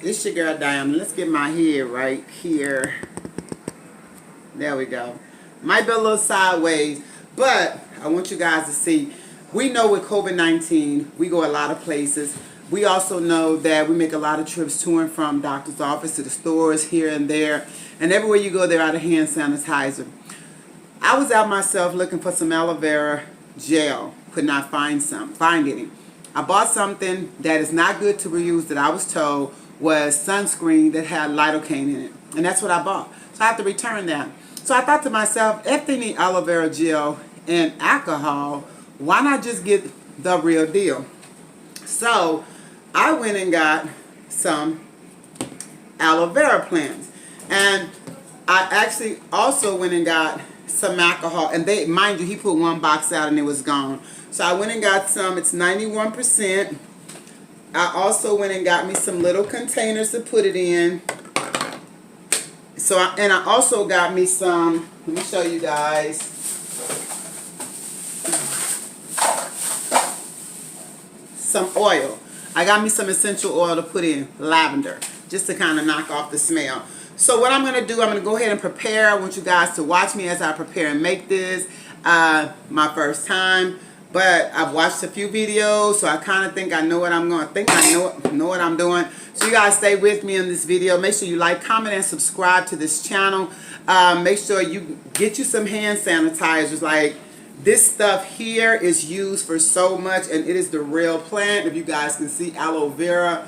It's your girl Diana. Let's get my head right here. There we go. Might be a little sideways, but I want you guys to see. We know with COVID-19, we go a lot of places. We also know that we make a lot of trips to and from doctor's office to the stores here and there. And everywhere you go, they're out of hand sanitizer. I was out myself looking for some aloe vera gel. Could not find any. I bought something that is not good to reuse that I was told was sunscreen that had lidocaine in it. And that's what I bought. So I have to return that. So I thought to myself, if they need aloe vera gel and alcohol, why not just get the real deal? So I went and got some aloe vera plants. And I actually also went and got some alcohol. And they, mind you, he put one box out and it was gone. So I went and got some. It's 91%. I also went and got me some little containers to put it in. So I also got me some, let me show you guys. Some oil. I got me some essential oil to put in, lavender, just to kind of knock off the smell. So what I'm going to do, I'm going to go ahead and prepare. I want you guys to watch me as I prepare and make this. My first time, but I've watched a few videos, so I kind of think I know what I'm going to think. I know what I'm doing. So you guys stay with me in this video. Make sure you like, comment, and subscribe to this channel. Make sure you get you some hand sanitizers. Like, this stuff here is used for so much, and it is the real plant. If you guys can see aloe vera,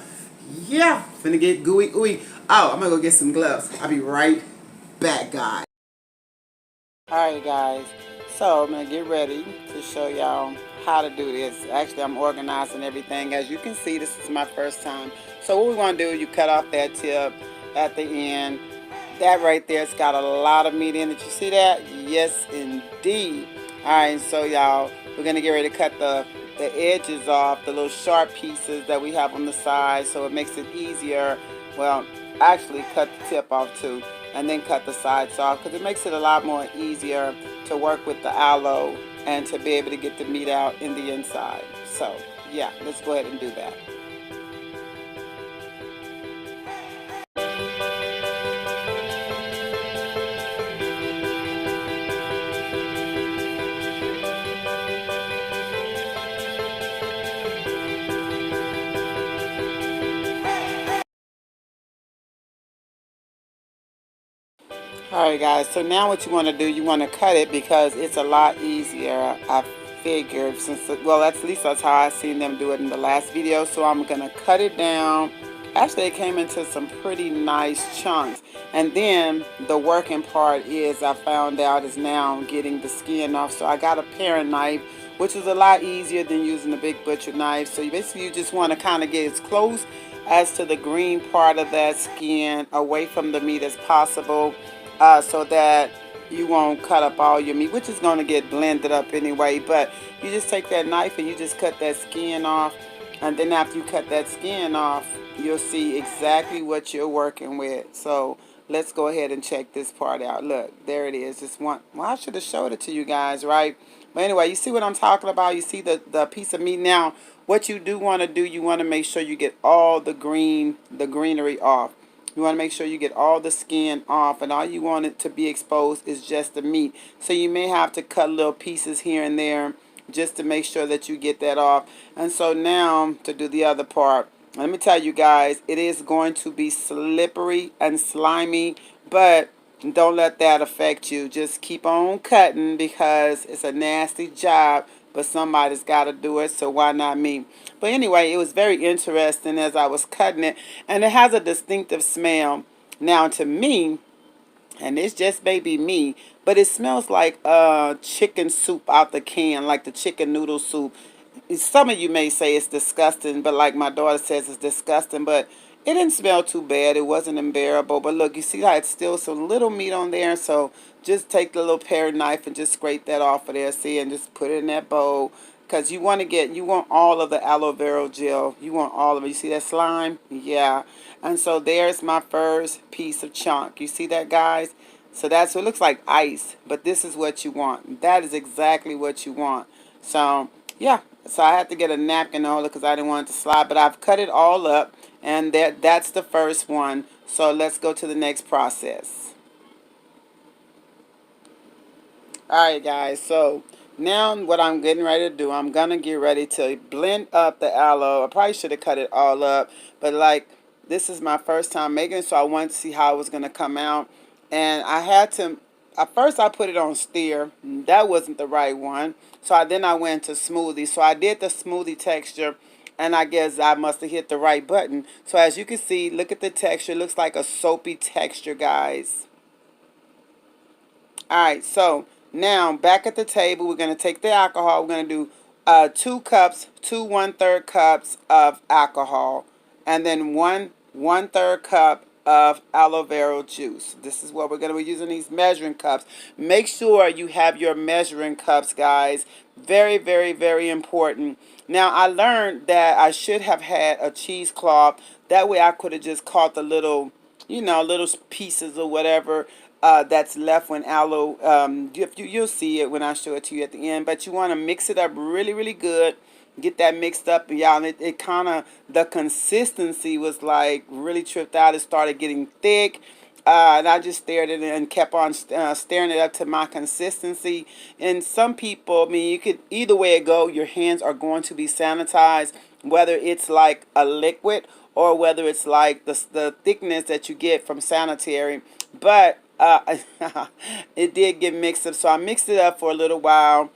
yeah, finna get gooey ooey. Oh, I'm gonna go get some gloves. I'll be right back, guys. Alright, guys. So I'm gonna get ready to show y'all how to do this. Actually, I'm organizing everything. As you can see, this is my first time. So what we're gonna do, you cut off that tip at the end. That right there, it's got a lot of meat in it. You see that? Yes, indeed. Alright, so y'all, we're gonna get ready to cut the edges off, the little sharp pieces that we have on the side, so it makes it easier. Well, actually cut the tip off too, and then cut the sides off, because it makes it a lot more easier to work with the aloe and to be able to get the meat out in the inside. So yeah, let's go ahead and do that. Alright guys, so now what you want to do, you want to cut it because it's a lot easier, I figured, since, well, at least that's how I seen them do it in the last video. So I'm going to cut it down. Actually, it came into some pretty nice chunks. And then the working part is, I found out, is now getting the skin off. So I got a paring knife, which is a lot easier than using a big butcher knife. So you just want to kind of get as close as to the green part of that skin away from the meat as possible. So that you won't cut up all your meat, which is going to get blended up anyway. But you just take that knife and you just cut that skin off. And then after you cut that skin off, you'll see exactly what you're working with. So let's go ahead and check this part out. Look, there it is. Just one. Well, I should have showed it to you guys, right? But anyway, you see what I'm talking about? You see the piece of meat now. What you do want to do, you want to make sure you get all the greenery off. You want to make sure you get all the skin off, and all you want it to be exposed is just the meat. So you may have to cut little pieces here and there just to make sure that you get that off. And so now to do the other part, let me tell you guys, it is going to be slippery and slimy, but don't let that affect you. Just keep on cutting because it's a nasty job, but somebody's got to do it, so why not me? But anyway, it was very interesting as I was cutting it, and it has a distinctive smell. Now to me, and it's just maybe me, but it smells like chicken soup out the can, like the chicken noodle soup. Some of you may say it's disgusting, but like my daughter says, it's disgusting, but it didn't smell too bad. It wasn't unbearable. But look, you see how it's still some little meat on there, so just take the little paring knife and just scrape that off of there, see, and just put it in that bowl. Because you want all of the aloe vera gel. You want all of it. You see that slime? Yeah. And so there's my first piece of chunk. You see that, guys? So that's what it looks like, ice. But this is what you want. That is exactly what you want. So, yeah. So I had to get a napkin on it because I didn't want it to slide. But I've cut it all up. And that's the first one. So let's go to the next process. Alright guys, so now what I'm getting ready to do, I'm gonna get ready to blend up the aloe. I probably should have cut it all up, but like this is my first time making it, so I wanted to see how it was gonna come out. And I had to, at first I put it on stir. That wasn't the right one. So then I went to smoothie. So I did the smoothie texture, and I guess I must have hit the right button. So as you can see, look at the texture. It looks like a soapy texture, guys. Alright, so now back at the table, we're going to take the alcohol. We're going to do 2 cups, 2 1/3 cups of alcohol, and then 1/3 cup of aloe vera juice. This is what we're going to be using, these measuring cups. Make sure you have your measuring cups, guys. Very, very, very important. Now, I learned that I should have had a cheesecloth. That way I could have just caught the little, little pieces or whatever that's left when aloe, you'll see it when I show it to you at the end. But you want to mix it up really, really good. Get that mixed up, y'all. And it kind of, the consistency was like really tripped out. It started getting thick. And I just stared at it and kept on staring it up to my consistency. And some people, I mean, you could, either way it go, your hands are going to be sanitized, whether it's like a liquid or whether it's like the thickness that you get from sanitary. But it did get mixed up, so I mixed it up for a little while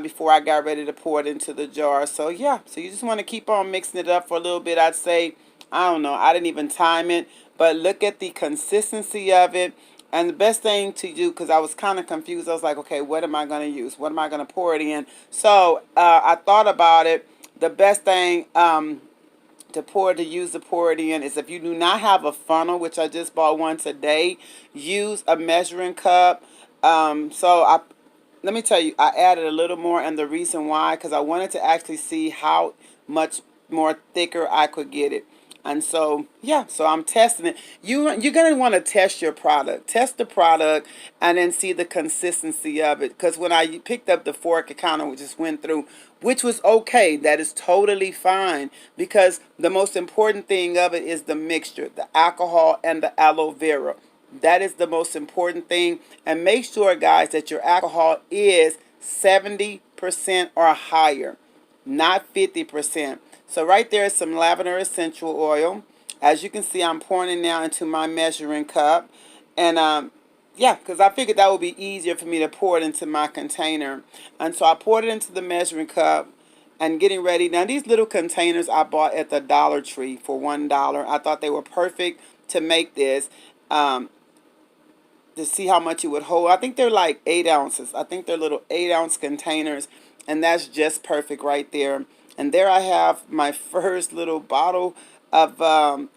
before I got ready to pour it into the jar. So yeah, so you just want to keep on mixing it up for a little bit. I'd say, I don't know, I didn't even time it, but look at the consistency of it. And the best thing to do, because I was kind of confused, I was like, okay, what am I going to use? What am I going to pour it in? So I thought about it. The best thing to use to pour it in is, if you do not have a funnel, which I just bought one today, use a measuring cup. Let me tell you, I added a little more, and the reason why, because I wanted to actually see how much more thicker I could get it. And so, yeah, so I'm testing it. You're going to want to test your product. Test the product and then see the consistency of it. Because when I picked up the fork, it kind of just went through, which was okay. That is totally fine. Because the most important thing of it is the mixture, the alcohol and the aloe vera. That is the most important thing. And make sure, guys, that your alcohol is 70% or higher, not 50%. So right there is some lavender essential oil. As you can see, I'm pouring it now into my measuring cup. And yeah, because I figured that would be easier for me to pour it into my container. And so I poured it into the measuring cup and getting ready. Now these little containers I bought at the Dollar Tree for $1. I thought they were perfect to make this. To see how much it would hold. I think they're like 8 ounces. I think they're little 8-ounce containers. And that's just perfect right there. And there I have my first little bottle of hand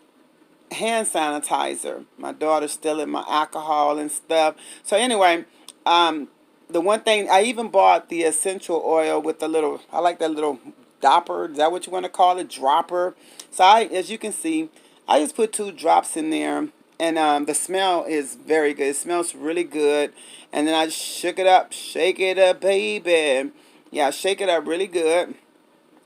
sanitizer. My daughter's still in my alcohol and stuff. So anyway, the one thing, I even bought the essential oil with the little, I like that little dopper. Is that what you want to call it? Dropper. So as you can see, I just put 2 drops in there. And the smell is very good. It smells really good. And then I shook it up. Shake it up, baby. Yeah, shake it up really good.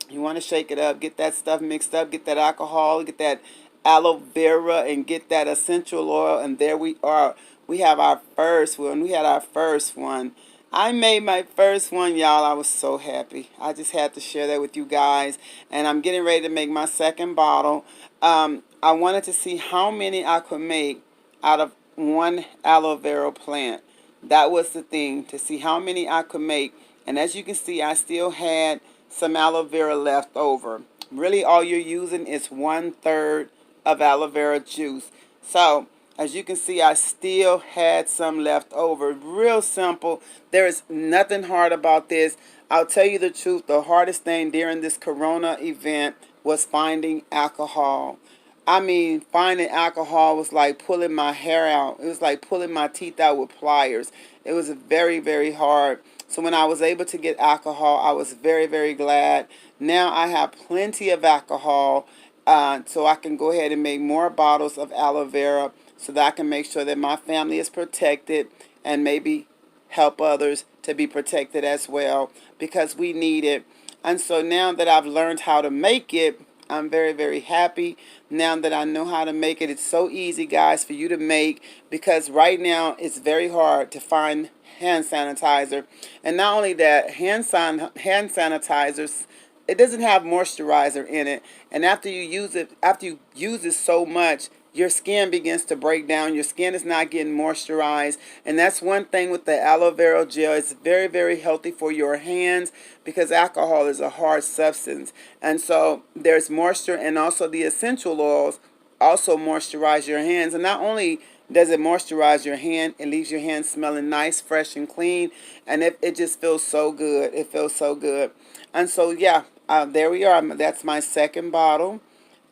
You want to shake it up. Get that stuff mixed up. Get that alcohol. Get that aloe vera. And get that essential oil. And there we are. We have our first one. We had our first one. I made my first one, y'all. I was so happy. I just had to share that with you guys. And I'm getting ready to make my second bottle. I wanted to see how many I could make out of one aloe vera plant. That was the thing, to see how many I could make. And as you can see, I still had some aloe vera left over. Really, all you're using is 1/3 of aloe vera juice. So, as you can see, I still had some left over. Real simple. There is nothing hard about this. I'll tell you the truth. The hardest thing during this Corona event was finding alcohol. I mean, finding alcohol was like pulling my hair out. It was like pulling my teeth out with pliers. It was very, very hard. So when I was able to get alcohol, I was very, very glad. Now I have plenty of alcohol, so I can go ahead and make more bottles of aloe vera so that I can make sure that my family is protected and maybe help others to be protected as well, because we need it. And so now that I've learned how to make it, I'm very, very happy now that I know how to make it. It's so easy, guys, for you to make, because right now it's very hard to find hand sanitizer. And not only that, hand sanitizers, it doesn't have moisturizer in it. And after you use it so much, your skin begins to break down. Your skin is not getting moisturized. And that's one thing with the aloe vera gel. It's very, very healthy for your hands because alcohol is a hard substance. And so there's moisture, and also the essential oils also moisturize your hands. And not only does it moisturize your hand, it leaves your hand smelling nice, fresh, and clean. And it just feels so good. It feels so good. And so, yeah, there we are. That's my second bottle.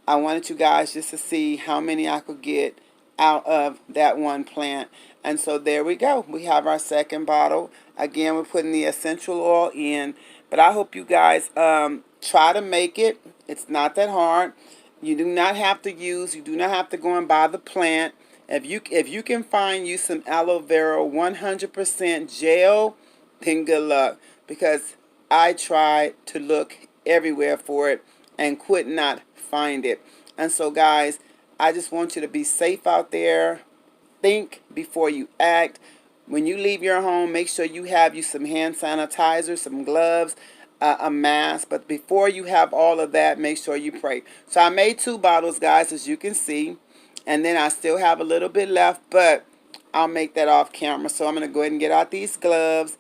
I wanted you guys just to see how many I could get out of that one plant. And so there we go. We have our second bottle. Again, we're putting the essential oil in. But I hope you guys try to make it. It's not that hard. You do not have to go and buy the plant. If you can find you some aloe vera 100% gel, then good luck. Because I tried to look everywhere for it and could not find it. And so, guys, I just want you to be safe out there. Think before you act. When you leave your home, make sure you have you some hand sanitizer, some gloves, a mask. But before you have all of that, make sure you pray. So I made 2 bottles, guys, as you can see. And then I still have a little bit left, but I'll make that off camera. So I'm going to go ahead and get out these gloves.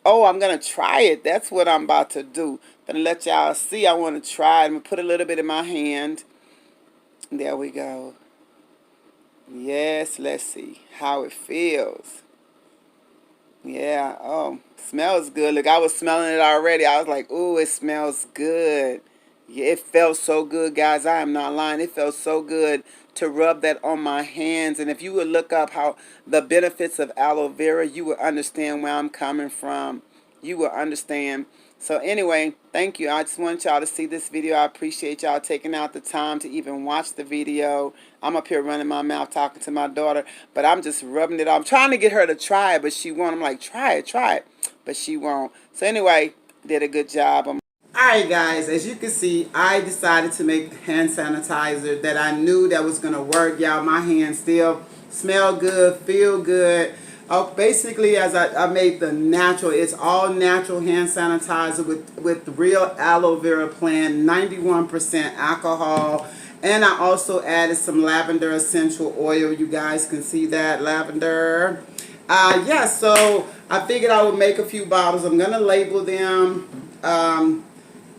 Oh, I'm going to try it. That's what I'm about to do. I'm going to let y'all see. I want to try it. I'm going to put a little bit in my hand. There we go. Yes, let's see how it feels. Yeah, oh, smells good. Look, I was smelling it already. I was like, ooh, it smells good. Yeah, it felt so good, guys. I am not lying. It felt so good to rub that on my hands. And if you would look up how the benefits of aloe vera, you will understand where I'm coming from. You will understand. So anyway, thank you. I just want y'all to see this video. I appreciate y'all taking out the time to even watch the video. I'm up here running my mouth talking to my daughter, but I'm just rubbing it off. I'm trying to get her to try it, but she won't. I'm like, try it. But she won't. So anyway, did a good job. Alright, guys, as you can see, I decided to make hand sanitizer that I knew that was going to work. Y'all, my hands still smell good, feel good. Oh, basically, as I made the natural, it's all natural hand sanitizer with real aloe vera plant, 91% alcohol. And I also added some lavender essential oil. You guys can see that, lavender. Yeah, so I figured I would make a few bottles. I'm going to label them.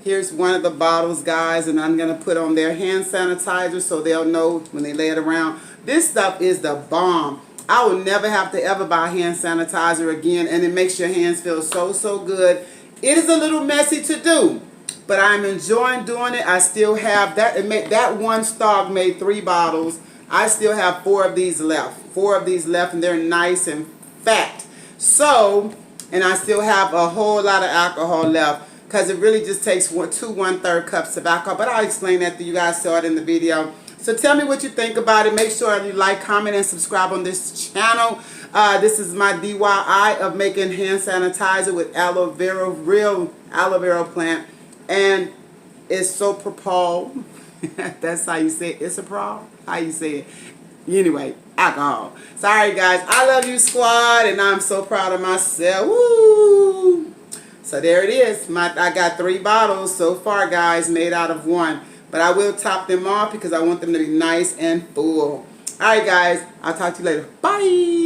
Here's one of the bottles, guys, and I'm going to put on their hand sanitizer so they'll know when they lay it around. This stuff is the bomb. I will never have to ever buy hand sanitizer again, and it makes your hands feel so, so good. It is a little messy to do, but I'm enjoying doing it. I still have that. That one stock made 3 bottles. I still have 4 of these left. 4 of these left, and they're nice and fat. So, and I still have a whole lot of alcohol left, because it really just takes 2 1/3 cups of alcohol. But I'll explain that to you guys. Saw it in the video. So tell me what you think about it. Make sure you like, comment, and subscribe on this channel. This is my DIY of making hand sanitizer with aloe vera, real aloe vera plant. And it's so propal. That's how you say it. It's a pro. How you say it? Anyway, alcohol. Sorry, guys. I love you, squad, and I'm so proud of myself. Woo! So there it is. I got 3 bottles so far, guys, made out of 1. But I will top them off because I want them to be nice and full. Alright, guys. I'll talk to you later. Bye!